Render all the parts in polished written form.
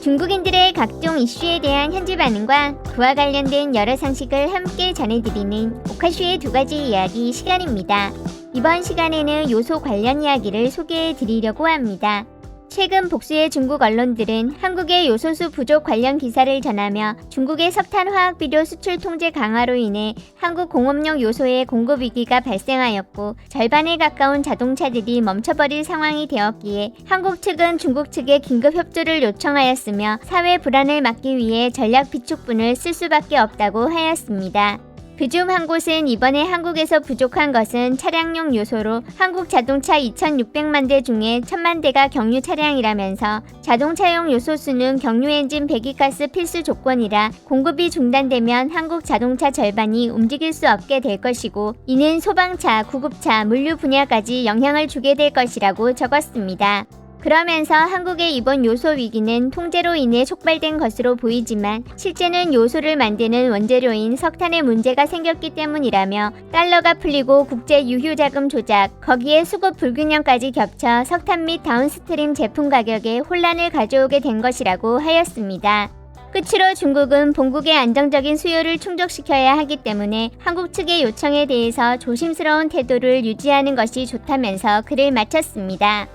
중국인들의 각종 이슈에 대한 현지 반응과 그와 관련된 여러 상식을 함께 전해드리는 오카슈의 2가지 이야기 시간입니다. 이번 시간에는 요소 관련 이야기를 소개해드리려고 합니다. 최근 복수의 중국 언론들은 한국의 요소수 부족 관련 기사를 전하며 중국의 석탄 화학비료 수출 통제 강화로 인해 한국 공업용 요소의 공급 위기가 발생하였고 절반에 가까운 자동차들이 멈춰버릴 상황이 되었기에 한국 측은 중국 측에 긴급 협조를 요청하였으며 사회 불안을 막기 위해 전략 비축분을 쓸 수밖에 없다고 하였습니다. 그중 한 곳은 이번에 한국에서 부족한 것은 차량용 요소로 한국 자동차 2,600만 대 중에 1,000만 대가 경유 차량이라면서 자동차용 요소수는 경유 엔진 배기가스 필수 조건이라 공급이 중단되면 한국 자동차 절반이 움직일 수 없게 될 것이고 이는 소방차, 구급차, 물류 분야까지 영향을 주게 될 것이라고 적었습니다. 그러면서 한국의 이번 요소 위기는 통제로 인해 촉발된 것으로 보이지만 실제는 요소를 만드는 원재료인 석탄에 문제가 생겼기 때문이라며 달러가 풀리고 국제 유효자금 조작, 거기에 수급 불균형까지 겹쳐 석탄 및 다운스트림 제품 가격에 혼란을 가져오게 된 것이라고 하였습니다. 끝으로 중국은 본국의 안정적인 수요를 충족시켜야 하기 때문에 한국 측의 요청에 대해서 조심스러운 태도를 유지하는 것이 좋다면서 글을 마쳤습니다.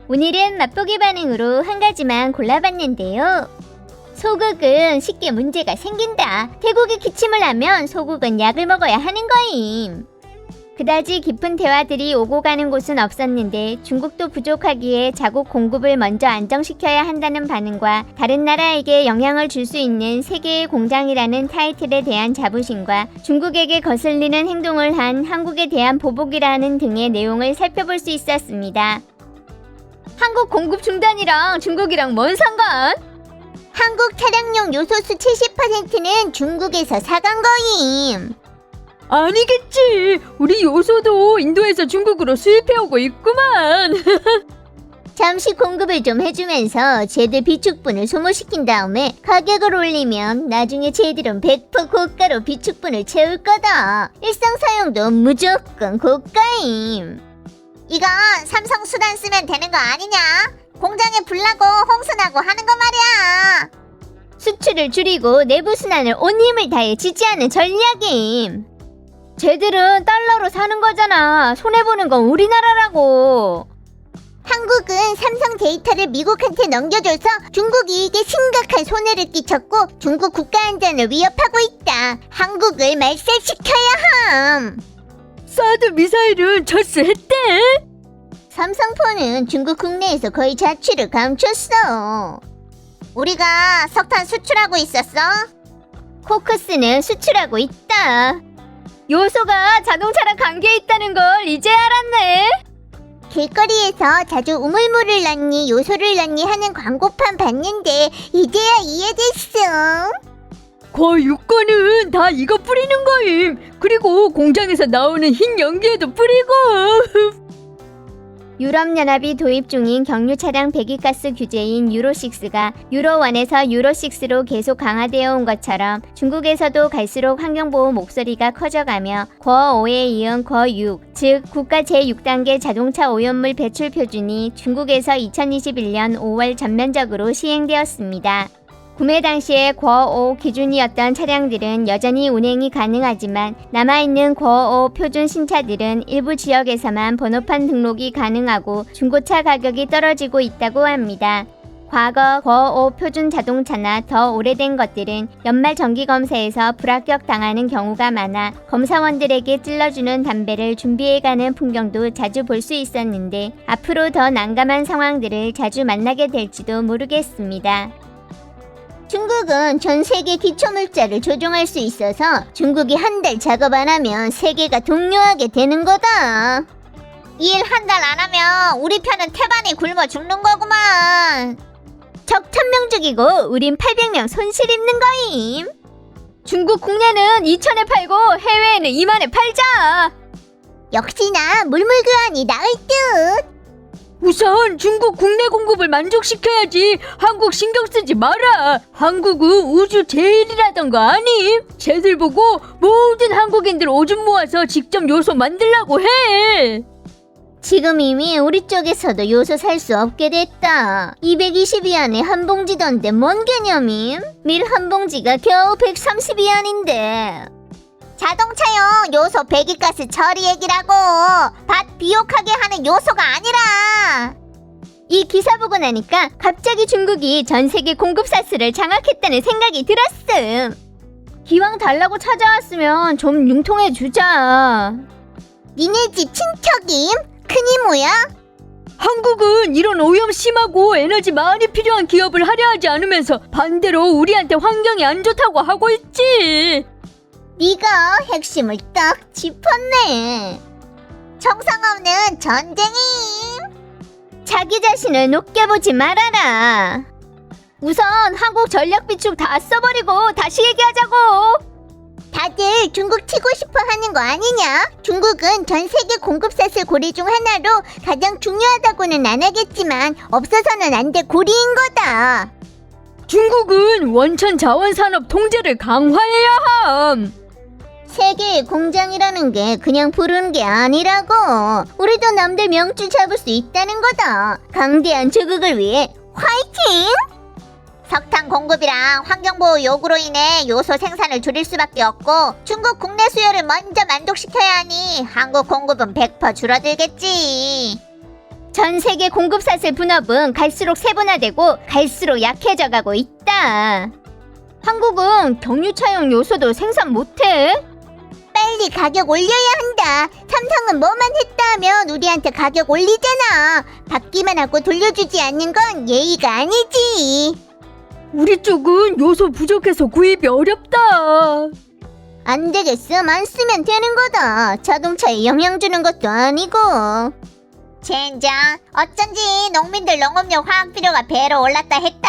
오늘은 맛보기 반응으로 한 가지만 골라봤는데요. 소국은 쉽게 문제가 생긴다. 태국이 기침을 하면 소국은 약을 먹어야 하는 거임. 그다지 깊은 대화들이 오고 가는 곳은 없었는데 중국도 부족하기에 자국 공급을 먼저 안정시켜야 한다는 반응과 다른 나라에게 영향을 줄 수 있는 세계의 공장이라는 타이틀에 대한 자부심과 중국에게 거슬리는 행동을 한 한국에 대한 보복이라는 등의 내용을 살펴볼 수 있었습니다. 한국 공급 중단이랑 중국이랑 뭔 상관? 한국 차량용 요소수 70%는 중국에서 사간 거임. 아니겠지. 우리 요소도 인도에서 중국으로 수입해오고 있구만. 잠시 공급을 좀 해주면서 쟤들 비축분을 소모시킨 다음에 가격을 올리면 나중에 쟤들은 100% 고가로 비축분을 채울 거다. 일상 사용도 무조건 고가임. 이건 삼성 수단 쓰면 되는 거 아니냐? 공장에 불나고 홍수나고 하는 거 말이야. 수출을 줄이고 내부 순환을 온 힘을 다해 지지하는 전략임. 쟤들은 달러로 사는 거잖아. 손해보는 건 우리나라라고. 한국은 삼성 데이터를 미국한테 넘겨줘서 중국 이익에 심각한 손해를 끼쳤고 중국 국가 안전을 위협하고 있다. 한국을 말살시켜야 함. 사드 미사일은 철수했대. 삼성폰은 중국 국내에서 거의 자취를 감췄어. 우리가 석탄 수출하고 있었어? 코크스는 수출하고 있다. 요소가 자동차랑 관계 있다는 걸 이제 알았네. 길거리에서 자주 우물물을 넣니 요소를 넣니 하는 광고판 봤는데 이제야 이해됐어. 그 유가는 다 이거 뿌리는 거임. 그리고 공장에서 나오는 흰 연기에도 뿌리고. 유럽연합이 도입 중인 경유 차량 배기가스 규제인 유로6가 유로1에서 유로6로 계속 강화되어 온 것처럼 중국에서도 갈수록 환경보호 목소리가 커져가며 궈5에 이은 궈6, 즉 국가 제6단계 자동차 오염물 배출 표준이 중국에서 2021년 5월 전면적으로 시행되었습니다. 구매 당시에 궈5 기준이었던 차량들은 여전히 운행이 가능하지만 남아있는 궈5 표준 신차들은 일부 지역에서만 번호판 등록이 가능하고 중고차 가격이 떨어지고 있다고 합니다. 과거 궈5 표준 자동차나 더 오래된 것들은 연말 정기검사에서 불합격 당하는 경우가 많아 검사원들에게 찔러주는 담배를 준비해가는 풍경도 자주 볼 수 있었는데 앞으로 더 난감한 상황들을 자주 만나게 될지도 모르겠습니다. 중국은 전 세계 기초물자를 조종할 수 있어서 중국이 한 달 작업 안 하면 세계가 동요하게 되는 거다. 일 한 달 안 하면 우리 편은 태반이 굶어 죽는 거구만. 적 1,000명 죽이고 우린 800명 손실 입는 거임. 중국 국내는 2,000에 팔고 해외에는 20,000에 팔자. 역시나 물물교환이 나을 듯. 우선 중국 국내 공급을 만족시켜야지. 한국 신경 쓰지 마라. 한국은 우주 제일이라던 거 아님? 쟤들 보고 모든 한국인들 오줌 모아서 직접 요소 만들라고 해. 지금 이미 우리 쪽에서도 요소 살 수 없게 됐다. 220위안에 한 봉지던데 뭔 개념임? 밀 한 봉지가 겨우 130위안인데. 자동차용 요소 배기가스 처리 얘기라고. 밭 비옥하게 하는 요소가 아니라. 이 기사 보고 나니까 갑자기 중국이 전 세계 공급 사슬을 장악했다는 생각이 들었음. 기왕 달라고 찾아왔으면 좀 융통해 주자. 니네 집 친척임? 큰이 뭐야? 한국은 이런 오염 심하고 에너지 많이 필요한 기업을 하려 하지 않으면서 반대로 우리한테 환경이 안 좋다고 하고 있지. 네가 핵심을 딱 짚었네. 정상 없는 전쟁임. 자기 자신을 높게 보지 말아라. 우선 한국 전략 비축 다 써버리고 다시 얘기하자고. 다들 중국 튀고 싶어 하는 거 아니냐? 중국은 전 세계 공급사슬 고리 중 하나로 가장 중요하다고는 안 하겠지만 없어서는 안 될 고리인 거다. 중국은 원천 자원 산업 통제를 강화해야 함. 세계의 공장이라는 게 그냥 부르는 게 아니라고. 우리도 남들 명줄 잡을 수 있다는 거다. 강대한 조국을 위해 화이팅! 석탄 공급이랑 환경보호 요구로 인해 요소 생산을 줄일 수밖에 없고 중국 국내 수요를 먼저 만족시켜야 하니 한국 공급은 100% 줄어들겠지. 전 세계 공급 사슬 분업은 갈수록 세분화되고 갈수록 약해져 가고 있다. 한국은 경유차용 요소도 생산 못해? 빨리 가격 올려야 한다. 삼성은 뭐만 했다 하면 우리한테 가격 올리잖아. 받기만 하고 돌려주지 않는 건 예의가 아니지. 우리 쪽은 요소 부족해서 구입이 어렵다. 안 되겠음. 안 쓰면 되는 거다. 자동차에 영향 주는 것도 아니고. 젠장, 어쩐지 농민들 농업용 화학 비료가 배로 올랐다 했다.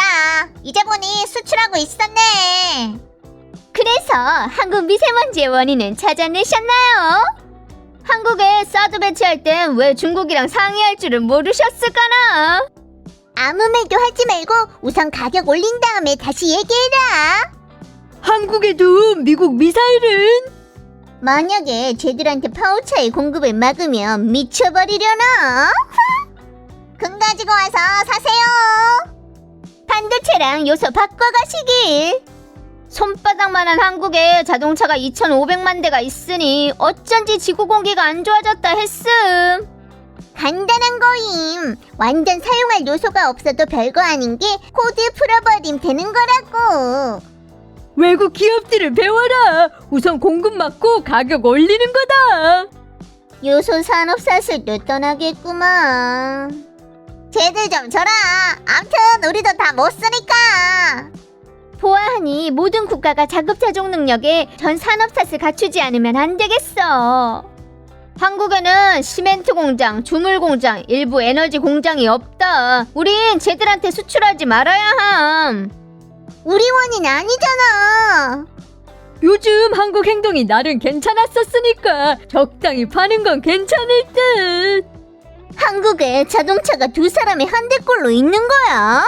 이제 보니 수출하고 있었네. 그래서 한국 미세먼지의 원인은 찾아내셨나요? 한국에 사드 배치할 땐 왜 중국이랑 상의할 줄은 모르셨을까나? 아무 말도 하지 말고 우선 가격 올린 다음에 다시 얘기해라. 한국에도 미국 미사일은? 만약에 쟤들한테 파워차의 공급을 막으면 미쳐버리려나? 금 가지고 와서 사세요. 반도체랑 요소 바꿔가시길. 손바닥만한 한국에 자동차가 2,500만 대가 있으니 어쩐지 지구 공기가 안 좋아졌다 했음. 간단한 거임. 완전 사용할 요소가 없어도 별거 아닌 게 코드 풀어버림 되는 거라고. 외국 기업들을 배워라. 우선 공급 막고 가격 올리는 거다. 요소 산업 사슬도 떠나겠구만. 쟤들 좀 줘라. 암튼 우리도 다 못 쓰니까. 보아하니 모든 국가가 자급자족 능력에 전 산업사슬 갖추지 않으면 안 되겠어. 한국에는 시멘트 공장, 주물 공장, 일부 에너지 공장이 없다. 우린 쟤들한테 수출하지 말아야 함. 우리 원인 아니잖아. 요즘 한국 행동이 나름 괜찮았었으니까 적당히 파는 건 괜찮을 듯. 한국에 자동차가 두 사람의 한 대꼴로 있는 거야?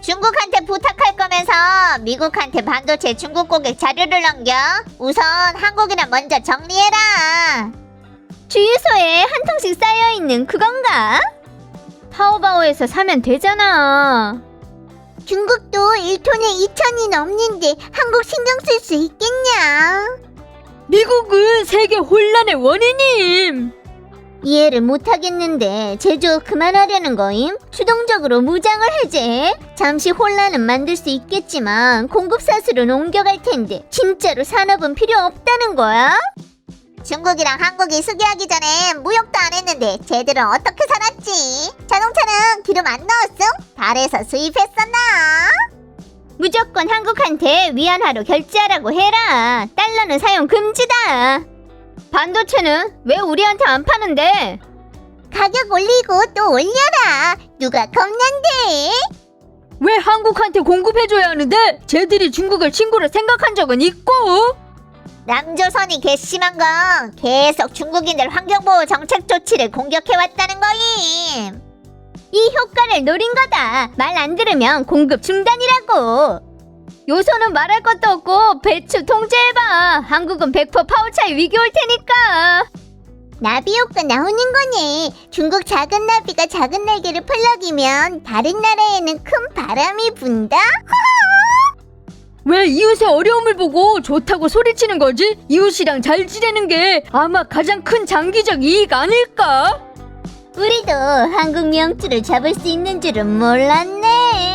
중국한테 부탁할 거면서 미국한테 반도체 중국 고객 자료를 넘겨? 우선 한국이나 먼저 정리해라. 주유소에 한 통씩 쌓여있는 그건가? 타오바오에서 사면 되잖아. 중국도 1톤에 2천이 넘는데 한국 신경 쓸 수 있겠냐? 미국은 세계 혼란의 원인임. 이해를 못하겠는데 제조 그만하려는 거임? 주동적으로 무장을 해제? 잠시 혼란은 만들 수 있겠지만 공급 사슬은 옮겨갈 텐데 진짜로 산업은 필요 없다는 거야? 중국이랑 한국이 수교하기 전에 무역도 안 했는데 쟤들은 어떻게 살았지? 자동차는 기름 안 넣었음? 달에서 수입했었나? 무조건 한국한테 위안화로 결제하라고 해라. 달러는 사용 금지다. 반도체는 왜 우리한테 안 파는데? 가격 올리고 또 올려라. 누가 겁난데? 왜 한국한테 공급해줘야 하는데 쟤들이 중국을 친구로 생각한 적은 있고? 남조선이 괘씸한 건 계속 중국인들 환경보호 정책 조치를 공격해왔다는 거임. 이 효과를 노린 거다. 말 안 들으면 공급 중단이라고. 요소는 말할 것도 없고 배추 통제해봐. 한국은 100% 파워차이 위기 올 테니까. 나비 효과 나오는 거네. 중국 작은 나비가 작은 날개를 펄럭이면 다른 나라에는 큰 바람이 분다? 왜 이웃의 어려움을 보고 좋다고 소리치는 거지? 이웃이랑 잘 지내는 게 아마 가장 큰 장기적 이익 아닐까? 우리도 한국 명주를 잡을 수 있는 줄은 몰랐네.